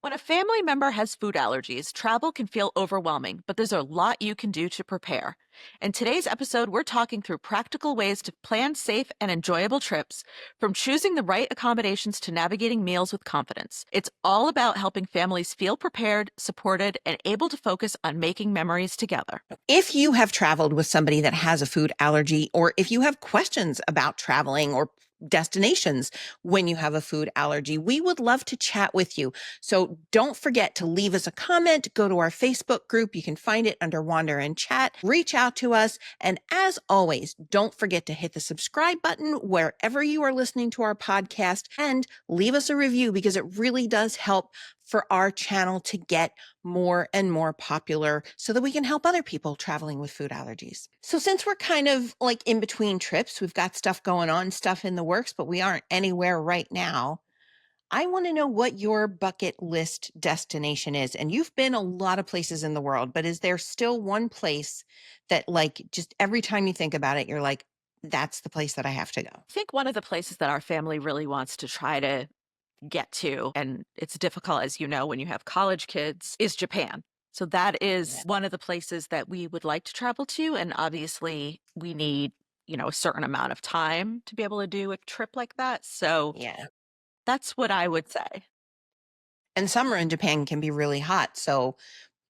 When a family member has food allergies, travel can feel overwhelming, but there's a lot you can do to prepare. In today's episode, we're talking through practical ways to plan safe and enjoyable trips, from choosing the right accommodations to navigating meals with confidence. It's all about helping families feel prepared, supported, and able to focus on making memories together. If you have traveled with somebody that has a food allergy, or if you have questions about traveling or destinations when you have a food allergy, we would love to chat with you. So don't forget to leave us a comment, go to our Facebook group. You can find it under Wander and Chat. Reach out to us. And as always, don't forget to hit the subscribe button wherever you are listening to our podcast and leave us a review because it really does help for our channel to get more and more popular so that we can help other people traveling with food allergies. So since we're kind of like in between trips, we've got stuff going on, stuff in the works, but we aren't anywhere right now. I want to know what your bucket list destination is. And you've been a lot of places in the world, but is there still one place that like just every time you think about it, you're like, that's the place that I have to go? I think one of the places that our family really wants to try to get to, and it's difficult, as you know, when you have college kids, is Japan. So that is Yeah. one of the places that we would like to travel to. And obviously, we need, a certain amount of time to be able to do a trip like that. So Yeah. that's what I would say. And summer in Japan can be really hot. So,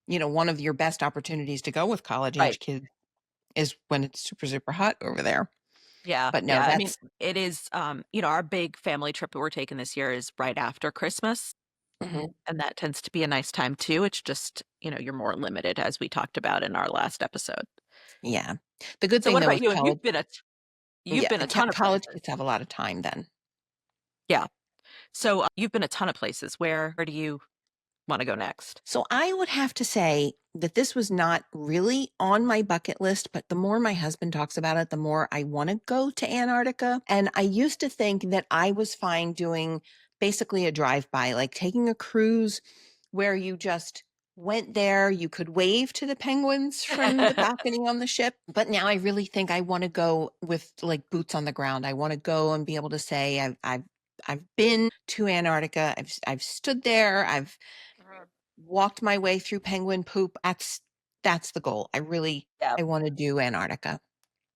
one of your best opportunities to go with college Right. age kids is when it's super, super hot over there. Yeah. But no, Yeah. I mean, that's it is, our big family trip that we're taking this year is right after Christmas. mhm, And that tends to be a nice time too. It's just, you're more limited, as we talked about in our last episode. yeah. The good So thing what though about with you? And college, you've yeah, been a ton of college places. kids have a lot of time then. Yeah. So, you've been a ton of places. Where do you wanna go next? So I would have to say that this was not really on my bucket list, but the more my husband talks about it, the more I want to go to Antarctica. And I used to think that I was fine doing basically a drive-by, like taking a cruise where you just went there, you could wave to the penguins from the balcony on the ship. But now I really think I want to go with like boots on the ground. I want to go and be able to say I've been to Antarctica. I've stood there. I've Mhm. walked my way through penguin poop. That's the goal. Yeah. I want to do Antarctica.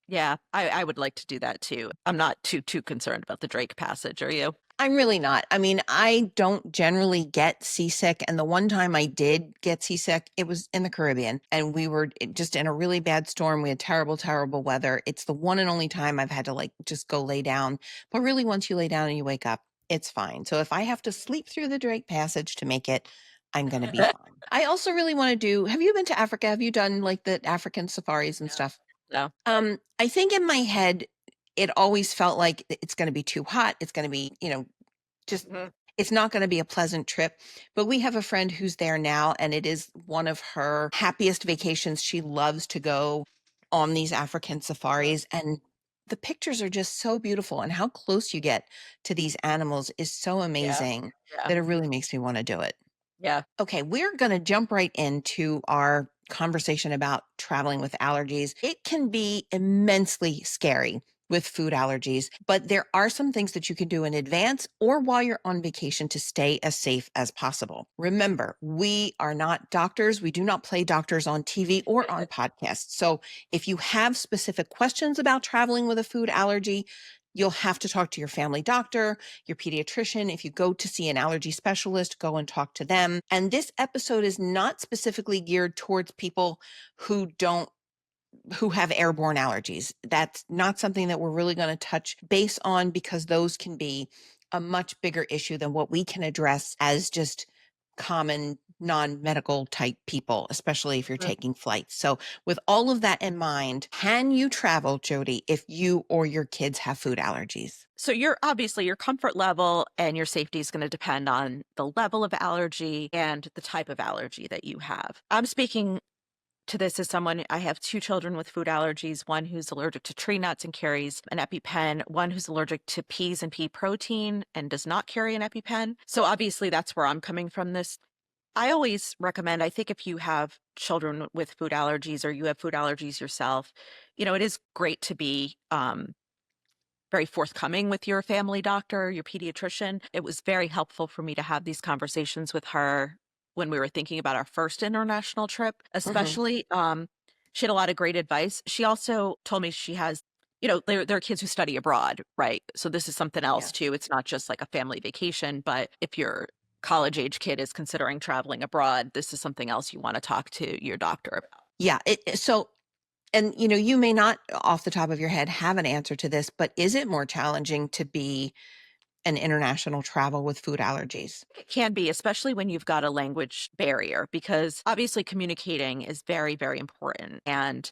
Yeah, I would like to do that too. I'm not too concerned about the Drake Passage, are you? I'm really not. I mean, I don't generally get seasick. And the one time I did get seasick, it was in the Caribbean. And we were just in a really bad storm. We had terrible, terrible weather. It's the one and only time I've had to like just go lay down. But really, once you lay down and you wake up, it's fine. So if I have to sleep through the Drake Passage to make it, I'm going to be fine. I also really want to do, have you been to Africa? Have you done like the African safaris and No. stuff? No. I think in my head, it always felt like it's going to be too hot. It's going to be, just Mhm. it's not going to be a pleasant trip. But we have a friend who's there now, and it is one of her happiest vacations. She loves to go on these African Mhm. safaris, and the pictures are just so beautiful. And how close you get to these animals is so Yeah. amazing Yeah. that it really makes me want to do it. Yeah. Okay, we're going to jump right into our conversation about traveling with allergies. It can be immensely scary with food allergies, but there are some things that you can do in advance or while you're on vacation to stay as safe as possible. Remember, we are not doctors. We do not play doctors on TV or on podcasts. So if you have specific questions about traveling with a food allergy, you'll have to talk to your family doctor, your pediatrician. If you go to see an allergy specialist, go and talk to them. And this episode is not specifically geared towards people who don't who have airborne allergies. That's not something that we're really going to touch base on because those can be a much bigger issue than what we can address as just common non-medical type people, especially if you're Mhm. taking flights. So with all of that in mind, can you travel, Jodi, if you or your kids have food allergies? So your comfort level and your safety is going to depend on the level of allergy and the type of allergy that you have. I'm speaking to this as someone, I have two children with food allergies, one who's allergic to tree nuts and carries an EpiPen, one who's allergic to peas and pea protein and does not carry an EpiPen. So obviously that's where I'm coming from this. I always recommend, I think if you have children with food allergies or you have food allergies yourself, it is great to be very forthcoming with your family doctor, your pediatrician. It was very helpful for me to have these conversations with her when we were thinking about our first international trip, Hmm. especially. She had a lot of great advice. She also told me she has, there are kids who study abroad, right? So this is something else Yes. too. It's not just like a family vacation, but if your college age kid is considering traveling abroad, this is something else you want to talk to your doctor about. Yeah. So, and you may not off the top of your head have an answer to this, but is it more challenging to be an international travel with food allergies? It can be, especially when you've got a language barrier, because obviously communicating is very, very important. And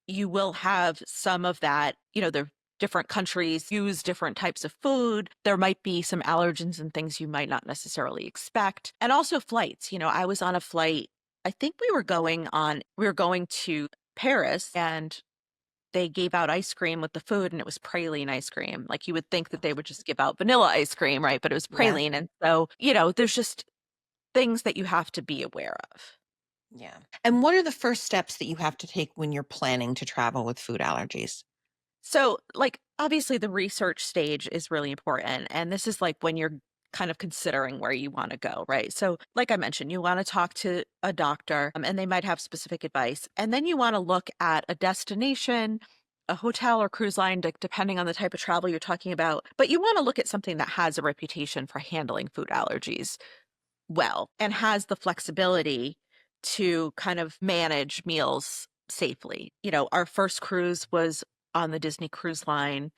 you will have some of that, the different countries use different types of food. There might be some allergens and things you might not necessarily expect. And also flights. I was on a flight. I think we were going to Paris, and they gave out ice cream with the food, and it was praline ice cream. Like, you would think that they would just give out vanilla ice cream, right? But it was Yes. praline. And so, there's just things that you have to be aware of. Yeah. And what are the first steps that you have to take when you're planning to travel with food allergies? So, like, obviously, the research stage is really important. And this is like when you're kind of considering where you want to go, right? So, like I mentioned, you want to talk to a doctor, and they might have specific advice. And then you want to look at a destination, a hotel or cruise line, depending on the type of travel you're talking about. But you want to look at something that has a reputation for handling food allergies well and has the flexibility to kind of manage meals safely. Our first cruise was on the Disney Cruise Line.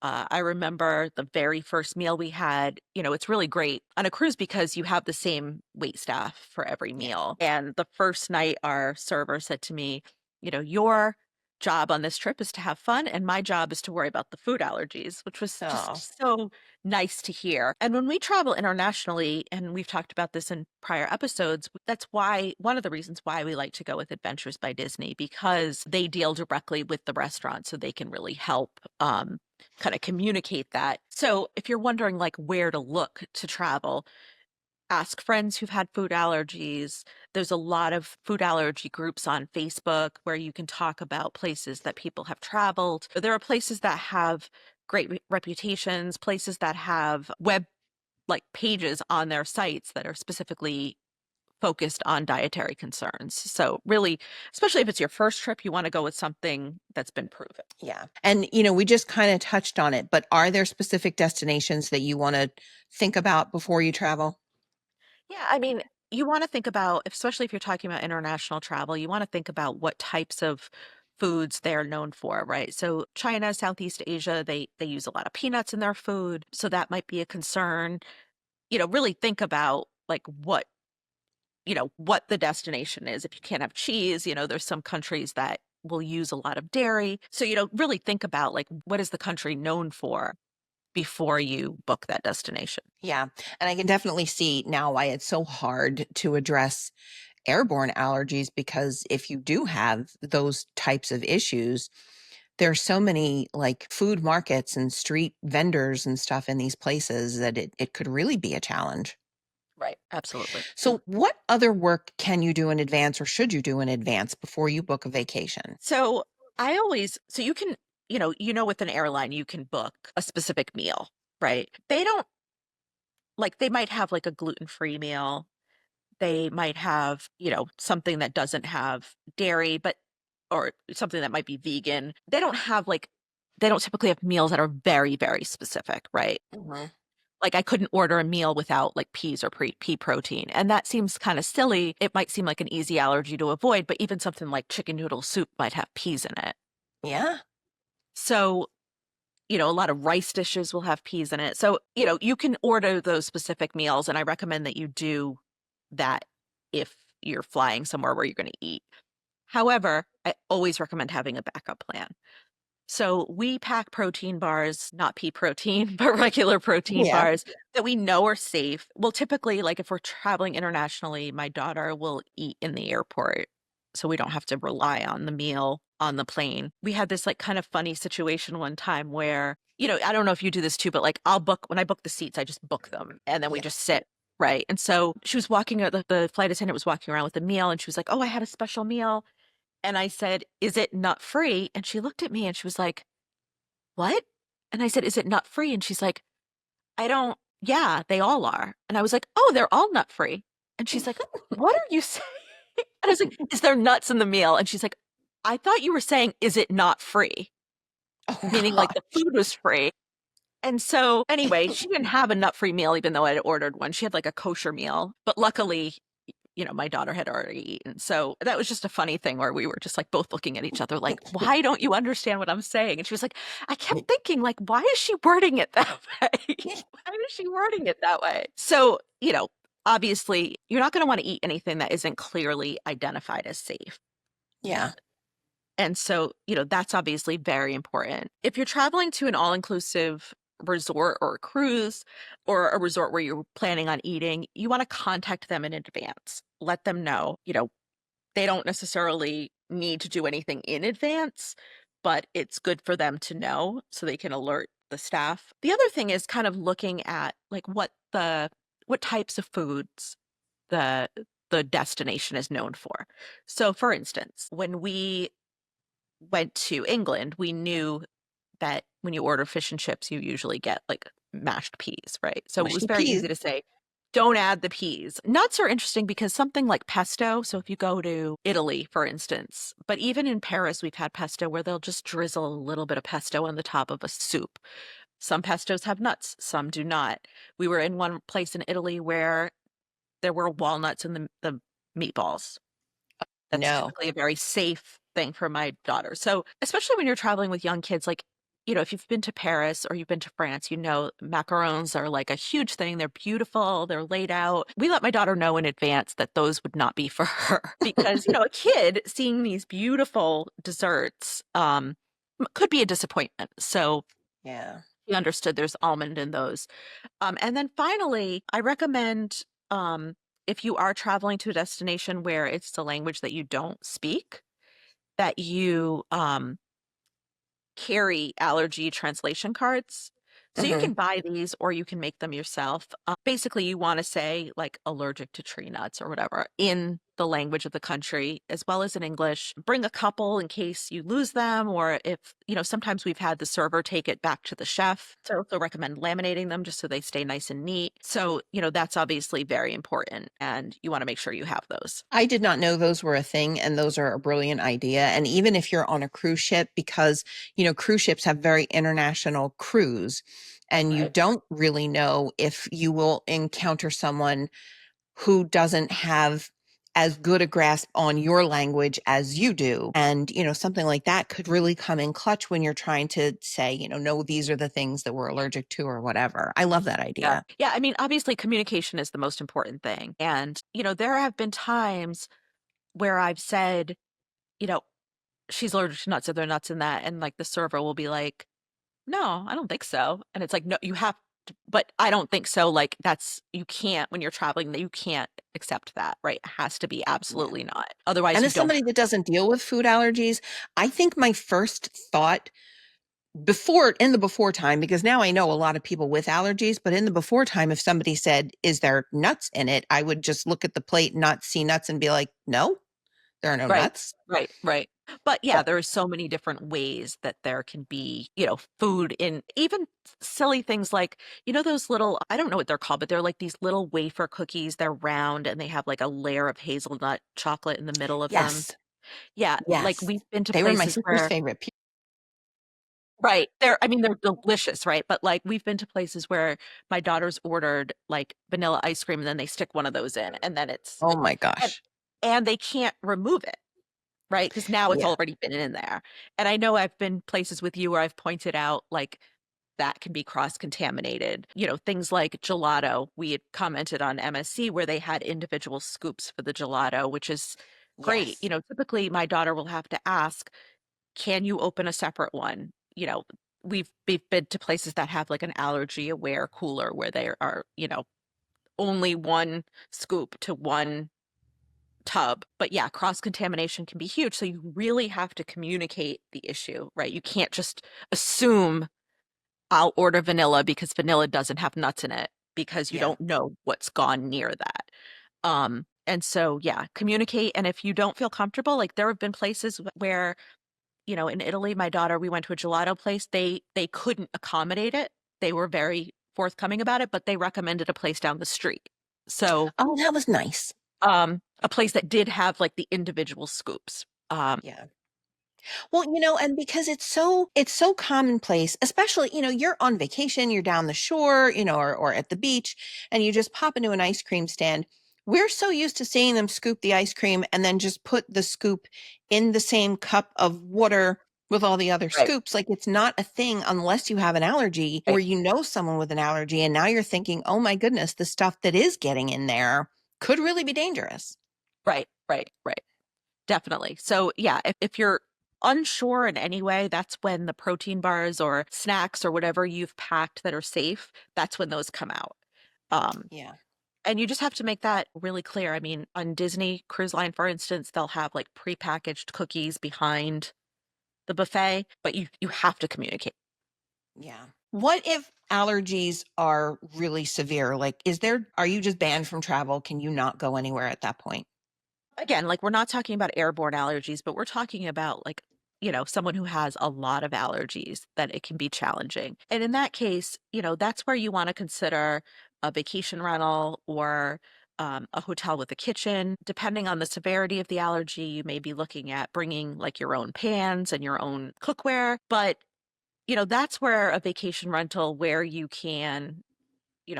I remember the very first meal we had. It's really great on a cruise because you have the same wait staff for every Yeah. meal. And the first night, our server said to me, your job on this trip is to have fun, and my job is to worry about the food allergies, which was Oh, just so nice to hear. And when we travel internationally, and we've talked about this in prior episodes, that's why one of the reasons why we like to go with Adventures by Disney, because they deal directly with the restaurant, so they can really help kind of communicate that. So if you're wondering like where to look to travel, ask friends who've had food allergies. There's a lot of food allergy groups on Facebook where you can talk about places that people have traveled. There are places that have great reputations, places that have web like pages on their sites that are specifically focused on dietary concerns. So really, especially if it's your first trip, you want to go with something that's been proven. yeah. And, we just kind of touched on it, but are there specific destinations that you want to think about before you travel? Yeah, I mean, you want to think about, especially if you're talking about international travel, you want to think about what types of foods they're known for, right? So China, Southeast Asia, they use a lot of peanuts in their food, so that might be a concern. Really think about like what the destination is. If you can't have cheese, there's some countries that will use a lot of dairy. So, really think about like what is the country known for before you book that destination. Yeah. And I can definitely see now why it's so hard to address airborne allergies because if you do have those types of issues, there's so many like food markets and street vendors and stuff in these places that it could really be a challenge. Right. Absolutely. So, what other work can you do in advance or should you do in advance before you book a vacation? So so you can, with an airline, you can book a specific meal, right? They don't they might have like a gluten-free meal. They might have, something that doesn't have dairy, or something that might be vegan. They don't typically have meals that are very, very specific, right? Mhm. Like I couldn't order a meal without like peas or pea protein. And that seems kind of silly. It might seem like an easy allergy to avoid, but even something like chicken noodle soup might have peas in it. Yeah. So, a lot of rice dishes will have peas in it. So, you can order those specific meals. And I recommend that you do that if you're flying somewhere where you're going to eat. However, I always recommend having a backup plan. So we pack protein bars, not pea protein, but regular protein Yeah. bars that we know are safe. Well, typically, like if we're traveling internationally, my daughter will eat in the airport. So we don't have to rely on the meal on the plane. We had this like kind of funny situation one time where, I don't know if you do this too, but like when I book the seats, I just book them and then we Yeah. just sit. Right. And so she was the flight attendant was walking around with a meal and she was like, "Oh, I had a special meal." And I said, "Is it nut free?" And she looked at me and she was like, "What?" And I said, "Is it nut free?" And she's like, "I don't, yeah, they all are." And I was like, "Oh, they're all nut free." And she's like, "What are you saying?" And I was like, "Is there nuts in the meal?" And she's like, "I thought you were saying, is it not free?" Oh Meaning like god. the food was free. And so anyway, she didn't have a nut-free meal even though I had ordered one. She had like a kosher meal, but luckily, my daughter had already eaten. So that was just a funny thing where we were just like both looking at each other like, "Why don't you understand what I'm saying?" And she was like, "I kept thinking like, why is she wording it that way? Why is she wording it that way?" So, obviously, you're not going to want to eat anything that isn't clearly identified as safe. Yeah. And so, that's obviously very important. If you're traveling to an all-inclusive resort or a cruise or a resort where you're planning on eating, you want to contact them in advance. Let them know, they don't necessarily need to do anything in advance, but it's good for them to know so they can alert the staff. The other thing is kind of looking at like what types of foods the the destination is known for. So for instance, when we went to England, we knew that when you order fish and chips, you usually get like mashed peas, right? So it was Mushy very peas. easy to say, don't add the peas. Nuts are interesting because something like pesto, so if you go to Italy, for instance, but even in Paris, we've had pesto where they'll just drizzle a little bit of pesto on the top of a soup. Some pestos have nuts, some do not. We were in one place in Italy where there were walnuts in the meatballs. That's No. typically a very safe thing for my daughter. So, especially when you're traveling with young kids, like, if you've been to Paris or you've been to France, macarons are like a huge thing. They're beautiful, they're laid out. We let my daughter know in advance that those would not be for her because, a kid seeing these beautiful desserts could be a disappointment. So, Yeah. we understood there's almond in those. And then finally, I recommend if you are traveling to a destination where it's the language that you don't speak, that you carry allergy translation cards. So you Mhm. can buy these or you can make them yourself. Basically, you want to say like allergic to tree nuts or whatever in the language of the country as well as in English. Bring a couple in case you lose them, or if, sometimes we've had the server take it back to the chef. So I also recommend laminating them just so they stay nice and neat. So, that's obviously very important and you want to make sure you have those. I did not know those were a thing, and those are a brilliant idea. And even if you're on a cruise ship, because, cruise ships have very international crews, and you Right. don't really know if you will encounter someone who doesn't have as good a grasp on your language as you do. And, something like that could really come in clutch when you're trying to say, no, these are the things that we're allergic to or whatever. I love that Yeah. idea. Yeah. I mean, obviously, communication is the most important thing. And, there have been times where I've said, you know, she's allergic to nuts. Are there nuts in that? And like the server will be like, no, I don't think so. And it's like, no, you have to, but I don't think so. Like you can't, when you're traveling, you can't accept that, right? It has to be Yeah. absolutely not. Otherwise, And you as don't. somebody that doesn't deal with food allergies, I think my first thought in the before time, because now I know a lot of people with allergies, but in the before time, if somebody said, "Is there nuts in it?" I would just look at the plate, not see nuts, and be like, "No, there are no Right. nuts." Right. Right. But yeah, But there are so many different ways that there can be, food in even silly things like, those little, I don't know what they're called, but they're like these little wafer cookies. They're round and they have like a layer of hazelnut chocolate in the middle of them. yes, Yeah. Like yes, we've been to they were my places sister's where, favorite. right. I mean, they're delicious, right? But like we've been to places where my daughter's ordered like vanilla ice cream and then they stick one of those in and then Oh my and, gosh. and they can't remove it. Right, because now it's Yeah. already been in there, and I know I've been places with you where I've pointed out, like, that can be cross-contaminated, things like gelato. We had commented on MSC where they had individual scoops for the gelato, which is great, Yes. typically, my daughter will have to ask, "Can you open a separate one?" We've been to places that have, like, an allergy-aware cooler where there are, only 1 scoop to 1 tub. But yeah, cross contamination can be huge. So you really have to communicate the issue, right? You can't just assume I'll order vanilla because vanilla doesn't have nuts in it because you Yeah. don't know what's gone near that. And so yeah, communicate. And if you don't feel comfortable, like there have been places where In Italy, my daughter, we went to a gelato place. They couldn't accommodate it. They were very forthcoming about it, but they recommended a place down the street. So, Oh, that was nice. a place that did have like the individual scoops. Yeah. Well, and because it's so commonplace, especially, you're on vacation, you're down the shore, or at the beach, and you just pop into an ice cream stand. We're so used to seeing them scoop the ice cream and then just put the scoop in the same cup of water with all the other Right. scoops. Like it's not a thing unless you have an allergy or Right. you know someone with an allergy. And now you're thinking, oh my goodness, the stuff that is getting in there could really be dangerous. Right. Right. Right. Definitely. So, yeah, if you're unsure in any way, that's when the protein bars or snacks or whatever you've packed that are safe, that's when those come out. Um, Yeah. and you just have to make that really clear. I mean, on Disney Cruise Line, for instance, they'll have like prepackaged cookies behind the buffet, but you have to communicate. Yeah. What if allergies are really severe? Like, are you just banned from travel? Can you not go anywhere at that point? Again, like we're not talking about airborne allergies, but we're talking about like, someone who has a lot of allergies that it can be challenging. And in that case, that's where you want to consider a vacation rental or a hotel with a kitchen. Depending on the severity of the allergy, you may be looking at bringing like your own pans and your own cookware. But, that's where a vacation rental where you can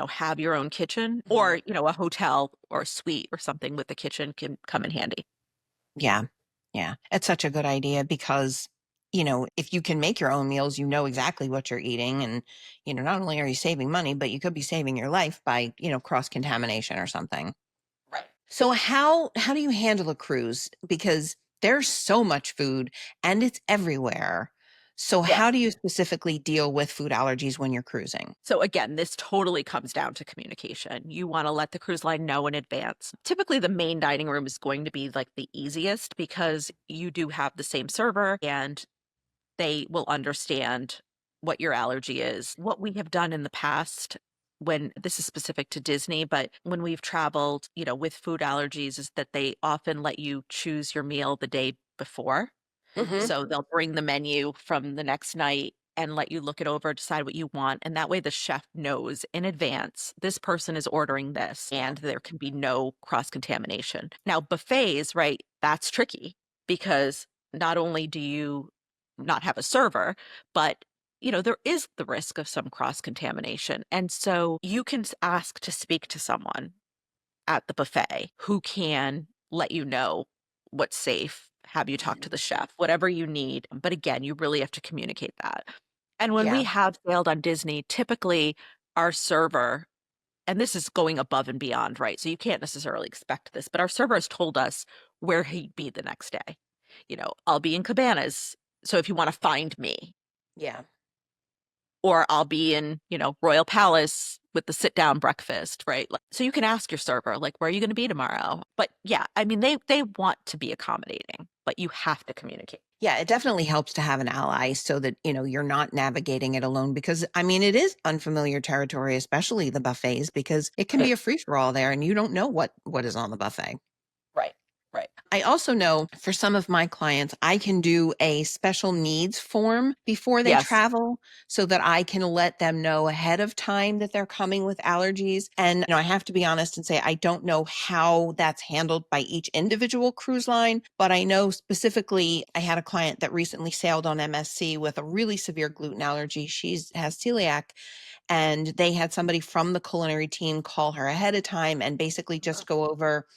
have your own kitchen Mhm. or, a hotel or a suite or something with the kitchen can come in handy. Yeah. Yeah. It's such a good idea because, if you can make your own meals, you know exactly what you're eating. And, not only are you saving money, but you could be saving your life by, cross contamination or something. Right. So how do you handle a cruise? Because there's so much food and it's everywhere. So how Yes. do you specifically deal with food allergies when you're cruising? So again, this totally comes down to communication. You want to let the cruise line know in advance. Typically, the main dining room is going to be like the easiest because you do have the same server and they will understand what your allergy is. What we have done in the past, when this is specific to Disney, but when we've traveled, with food allergies, is that they often let you choose your meal the day before. Hmm. So they'll bring the menu from the next night and let you look it over, decide what you want. And that way the chef knows in advance this person is ordering this Yeah. and there can be no cross contamination. Now, buffets, right? That's tricky because not only do you not have a server, but there is the risk of some cross contamination. And so you can ask to speak to someone at the buffet who can let you know what's safe, have you talk to the chef, whatever you need. But again, you really have to communicate that. And when we Yeah. have sailed on Disney, typically our server, and this is going above and beyond, right? So you can't necessarily expect this, but our server has told us where he'd be the next day. I'll be in Cabanas. So if you want to find me, Yeah. or I'll be in, Royal Palace with the sit down breakfast, right? So you can ask your server, like, where are you going to be tomorrow? But yeah, I mean, they want to be accommodating, but you have to communicate. Yeah, it definitely helps to have an ally so that, you're not navigating it alone because I mean it is unfamiliar territory, especially the buffets, because it can be Right, a free for all there and you don't know what is on the buffet. right, right. I also know for some of my clients, I can do a special needs form before they Yes. travel so that I can let them know ahead of time that they're coming with allergies. And I have to be honest and say, I don't know how that's handled by each individual cruise line, but I know specifically I had a client that recently sailed on MSC with a really severe gluten allergy. She's has celiac and they had somebody from the culinary team call her ahead of time and basically just go over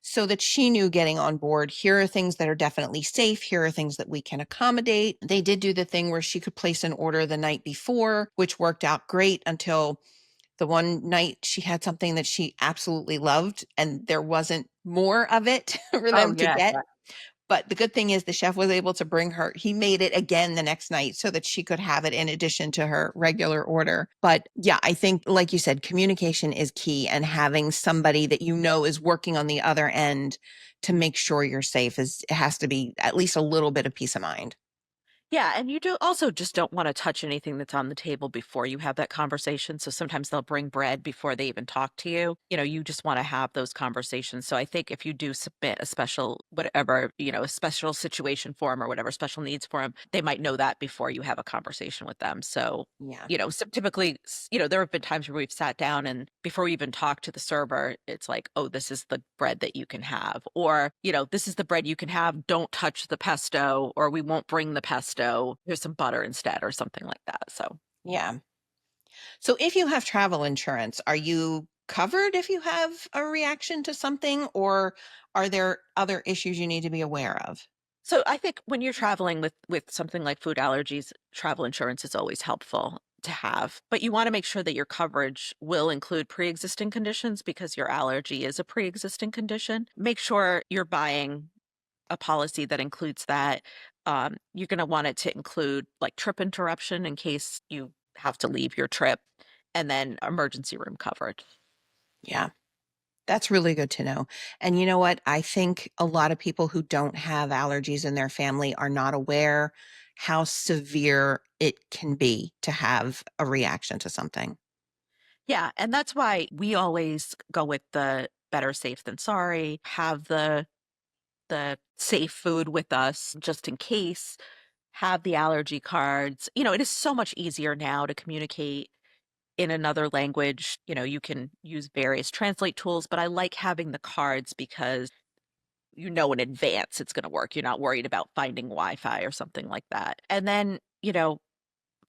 so that she knew getting on board, here are things that are definitely safe. Here are things that we can accommodate. They did do the thing where she could place an order the night before, which worked out great until the one night she had something that she absolutely loved and there wasn't more of it for Oh, them to yeah, get. yeah. But the good thing is the chef was able to bring her, he made it again the next night so that she could have it in addition to her regular order. But yeah, I think, like you said, communication is key and having somebody that is working on the other end to make sure you're safe is it has to be at least a little bit of peace of mind. Yeah, and you do also just don't wanna touch anything that's on the table before you have that conversation, so sometimes they'll bring bread before they even talk to you. You just wanna have those conversations, so I think if you do submit a special whatever, a special situation form or whatever, special needs form, they might know that before you have a conversation with them, so Yeah. so typically, there have been times where we've sat down and before we even talk to the server, it's like, oh, this is the bread that you can have. Or, this is the bread you can have. Don't touch the pesto, or we won't bring the pesto. Here's some butter instead, or something like that. So, Yeah. So if you have travel insurance, are you covered if you have a reaction to something, or are there other issues you need to be aware of? so I think when you're traveling with something like food allergies, travel insurance is always helpful to have. But you want to make sure that your coverage will include pre-existing conditions because your allergy is a pre-existing condition. Make sure you're buying a policy that includes that. You're going to want it to include like trip interruption in case you have to leave your trip, and then emergency room coverage. Yeah. That's really good to know. And you know what? I think a lot of people who don't have allergies in their family are not aware how severe it can be to have a reaction to something. Yeah, and that's why we always go with the better safe than sorry. Have the safe food with us just in case. Have the allergy cards. It is so much easier now to communicate in another language. You can use various translate tools, but I like having the cards because in advance it's going to work. You're not worried about finding Wi-Fi or something like that. And then,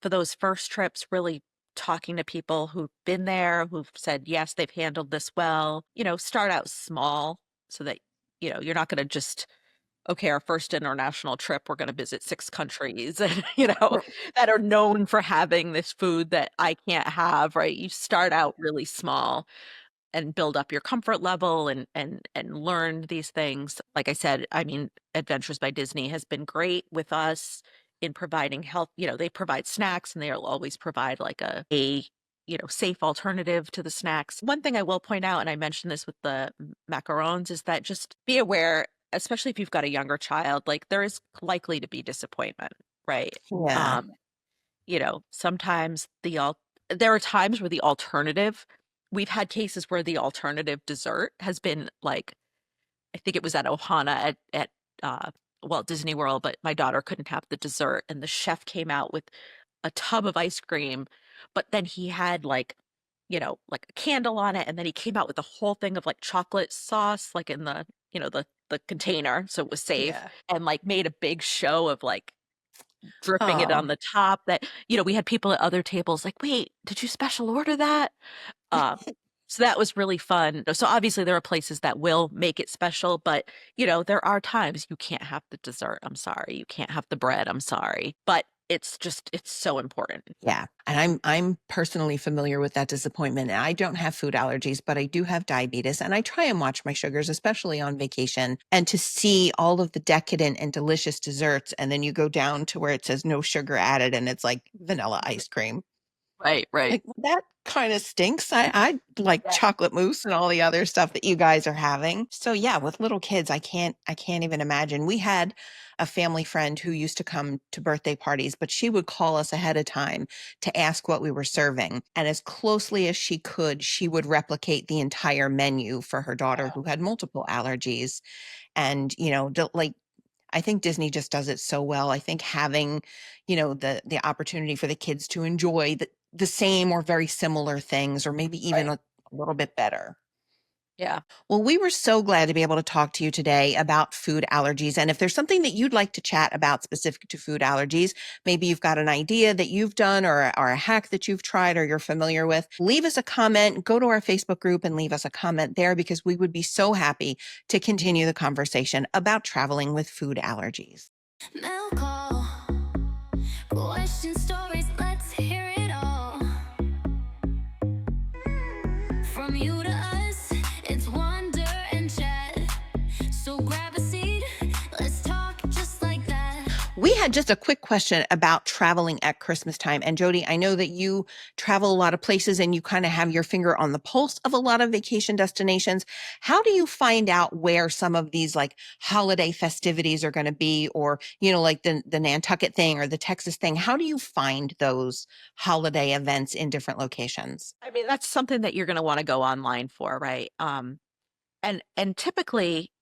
for those first trips, really talking to people who've been there, who've said, yes, they've handled this well, start out small so that, you're not going to just, okay, our first international trip, we're going to visit 6 countries and, that are known for having this food that I can't have, right? You start out really small and build up your comfort level and learn these things. Like I said, I mean, Adventures by Disney has been great with us in providing help. They provide snacks and they'll always provide like a safe alternative to the snacks. One thing I will point out, and I mentioned this with the macarons, is that just be aware, especially if you've got a younger child, like there is likely to be disappointment, right? Yeah. Um, sometimes there are times where the alternative we've had cases where the alternative dessert has been like, I think it was at Ohana at uh, Walt Disney World, but my daughter couldn't have the dessert, and the chef came out with a tub of ice cream, but then he had like a candle on it, and then he came out with a whole thing of like chocolate sauce, like in the container, so it was safe, Yeah. and like made a big show of like dripping it Oh, on the top that, we had people at other tables like, "Wait, did you special order that?" Um, so that was really fun. So obviously there are places that will make it special, but there are times you can't have the dessert. I'm sorry. You can't have the bread. I'm sorry. But it's so important. yeah. And I'm personally familiar with that disappointment. And I don't have food allergies, but I do have diabetes and I try and watch my sugars, especially on vacation. And to see all of the decadent and delicious desserts, and then you go down to where it says no sugar added and it's like vanilla ice cream. Right, right. Like, well, that kinda stinks. I like Yeah. chocolate mousse and all the other stuff that you guys are having. So, yeah, with little kids, I can't even imagine. We had a family friend who used to come to birthday parties, but she would call us ahead of time to ask what we were serving, and as closely as she could, she would replicate the entire menu for her daughter who had multiple allergies, and, like I think Disney just does it so well. I think having, the opportunity for the kids to enjoy the same or very similar things, or maybe even Right. a little bit better. Yeah. Well, we were so glad to be able to talk to you today about food allergies. And if there's something that you'd like to chat about specific to food allergies, maybe you've got an idea that you've done or a hack that you've tried or you're familiar with, leave us a comment, go to our Facebook group and leave us a comment there because we would be so happy to continue the conversation about traveling with food allergies. Mail call, question stories, let's hear it all. From you to us, it's wonder and chat. So grab a seat, let's talk just like that. We had just a quick question about traveling at Christmas time. And Jodi, I know that you travel a lot of places and you kind of have your finger on the pulse of a lot of vacation destinations. How do you find out where some of these like holiday festivities are going to be, or, like the Nantucket thing or the Texas thing? How do you find those holiday events in different locations? I mean, that's something that you're going to want to go online for, right? And typically,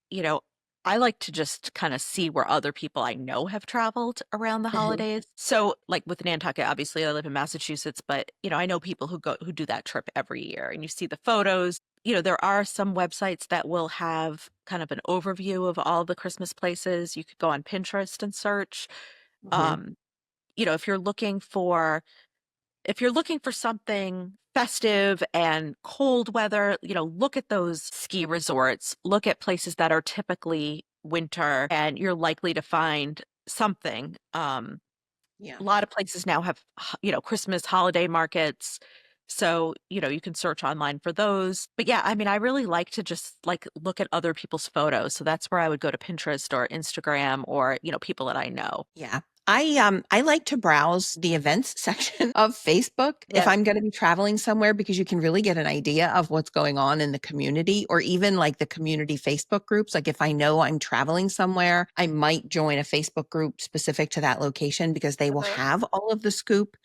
you know, I like to just kind of see where other people I know have traveled around the Mhm. holidays. So, like with Nantucket, obviously I live in Massachusetts, but I know people who do that trip every year and you see the photos. There are some websites that will have kind of an overview of all the Christmas places. You could go on Pinterest and search. Mhm. Um, if you're looking for something festive and cold weather, look at those ski resorts, look at places that are typically winter, and you're likely to find something. Yeah. A lot of places now have, Christmas holiday markets. So, you can search online for those. But yeah, I mean, I really like to just like look at other people's photos. So that's where I would go to Pinterest or Instagram or, people that I know. Yeah. I like to browse the events section of Facebook if Yeah. I'm going to be traveling somewhere, because you can really get an idea of what's going on in the community, or even like the community Facebook groups. Like if I know I'm traveling somewhere, I might join a Facebook group specific to that location because they will Uh-huh. have all of the scoop.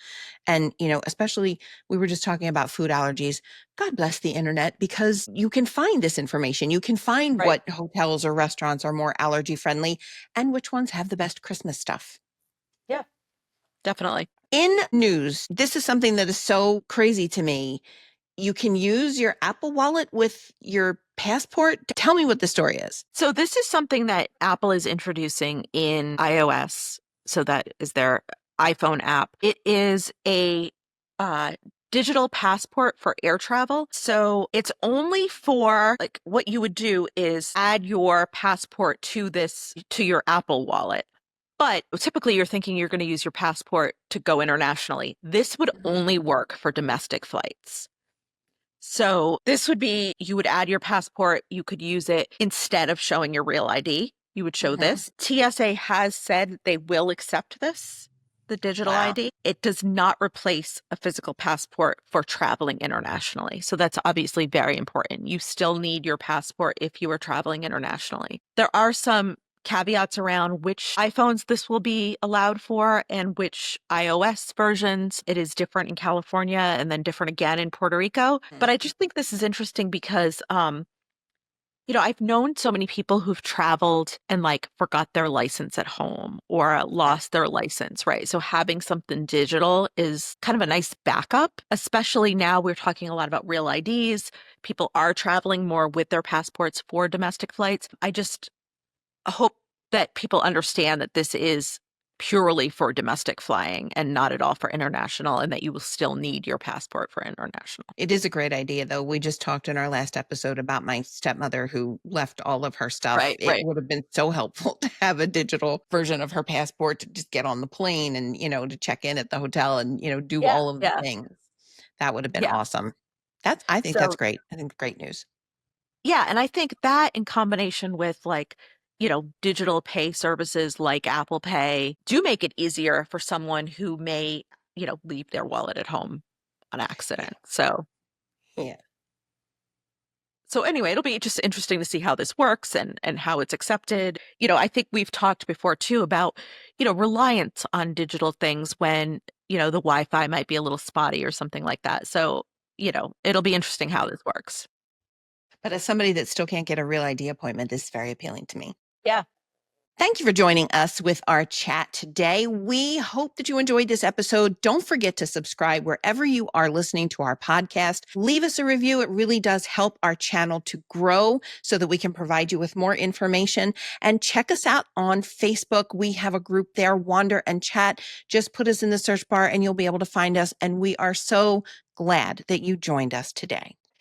And, especially we were just talking about food allergies. God bless the internet, because you can find this information. You can find Right. what hotels or restaurants are more allergy friendly and which ones have the best Christmas stuff. Yeah, definitely. In news, this is something that is so crazy to me. You can use your Apple Wallet with your passport. Tell me what the story is. So this is something that Apple is introducing in iOS. So that is their iPhone app. It is a uh, digital passport for air travel. So it's only for like what you would do is add your passport to your Apple wallet. But typically you're thinking you're going to use your passport to go internationally. This would Mhm. only work for domestic flights. So this would be you would add your passport, you could use it instead of showing your real ID. You would show Mhm. this. TSA has said they will accept this, the digital Wow. ID. It does not replace a physical passport for traveling internationally. So that's obviously very important. You still need your passport if you are traveling internationally. There are some caveats around which iPhones this will be allowed for and which iOS versions. It is different in California and then different again in Puerto Rico. Mhm. But I just think this is interesting because I've known so many people who've traveled and like forgot their license at home or Yeah. lost their license, right? So having something digital is kind of a nice backup, especially now we're talking a lot about real IDs. People are traveling more with their passports for domestic flights. I just hope that people understand that this is purely for domestic flying and not at all for international, and that you will still need your passport for international. It is a great idea, though. We just talked in our last episode about my stepmother who left all of her stuff. Right, It right. would have been so helpful to have a digital version of her passport to just get on the plane and, to check in at the hotel and, do Yeah, all of the yeah, things. That would have been yeah. awesome. I think that's So, great. I think great news. yeah, and I think that in combination with like, digital pay services like Apple Pay do make it easier for someone who may, leave their wallet at home on Yeah. accident. Yeah. So anyway, it'll be just interesting to see how this works and how it's accepted. I think we've talked before too about, reliance on digital things when, the Wi-Fi might be a little spotty or something like that. So, it'll be interesting how this works. But as somebody that still can't get a real ID appointment, this is very appealing to me. Yeah. Thank you for joining us with our chat today. We hope that you enjoyed this episode. Don't forget to subscribe wherever you are listening to our podcast. Leave us a review. It really does help our channel to grow so that we can provide you with more information. And check us out on Facebook. We have a group there, Wander and Chat. Just put us in the search bar and you'll be able to find us. And we are so glad that you joined us today.